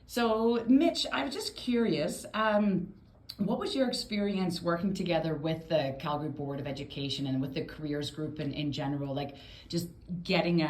So, Mitch, I was just curious, what was your experience working together with the Calgary Board of Education and with the careers group in general? Like, just getting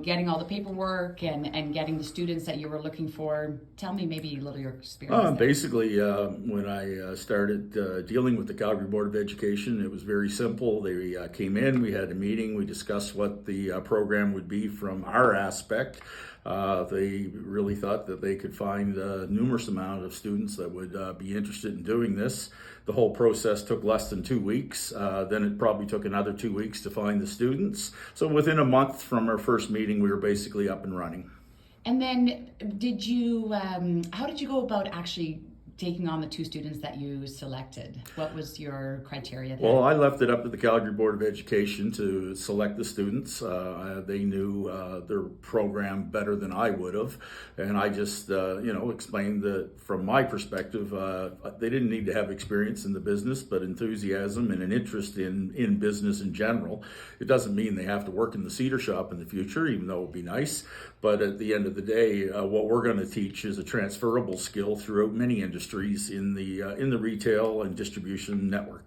getting all the paperwork and getting the students that you were looking for. Tell me maybe a little your experience there. Basically, when I started dealing with the Calgary Board of Education, it was very simple. They came in, we had a meeting, we discussed what the program would be from our aspect. They really thought that they could find a numerous amount of students that would be interested in doing this. The whole process took less than 2 weeks. Then it probably took another 2 weeks to find the students. So within a month from our first meeting, we were basically up and running. And then how did you go about actually taking on the two students that you selected? What was your criteria there? Well, I left it up to the Calgary Board of Education to select the students. They knew their program better than I would have. And I just, explained that from my perspective, they didn't need to have experience in the business, but enthusiasm and an interest in business in general. It doesn't mean they have to work in the Cedar Shop in the future, even though it would be nice. But at the end of the day, what we're going to teach is a transferable skill throughout many industries in the retail and distribution network.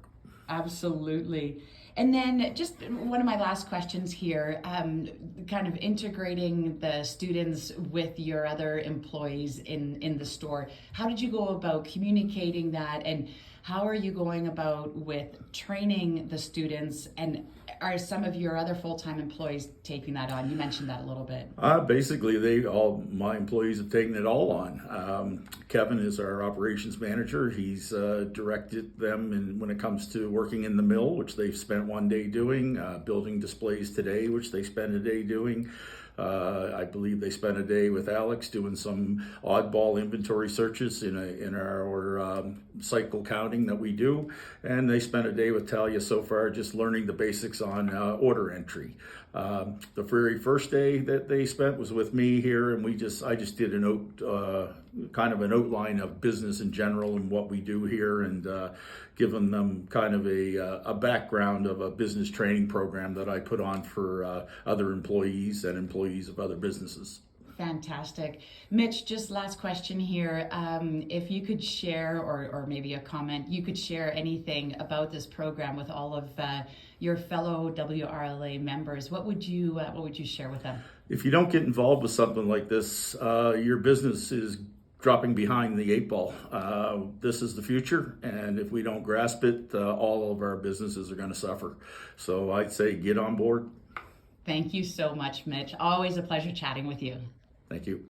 Absolutely. And then just one of my last questions here, kind of integrating the students with your other employees in the store. How did you go about communicating that, and how are you going about with training the students, and are some of your other full-time employees taking that on? You mentioned that a little bit. Basically, all my employees have taken it all on. Kevin is our operations manager. He's directed them when it comes to working in the mill, which they've spent one day doing, building displays today, which they spent a day doing. I believe they spent a day with Alex doing some oddball inventory searches in our cycle counting that we do, and they spent a day with Talia so far just learning the basics on order entry. The very first day that they spent was with me here, and I just did kind of an outline of business in general and what we do here, and given them kind of a background of a business training program that I put on for other employees and employees of other businesses. Fantastic. Mitch, just last question here. If you could share, or maybe a comment, you could share anything about this program with all of your fellow WRLA members, what would you share with them? If you don't get involved with something like this, your business is dropping behind the 8 ball. This is the future, and if we don't grasp it, all of our businesses are going to suffer. So I'd say get on board. Thank you so much, Mitch. Always a pleasure chatting with you. Thank you.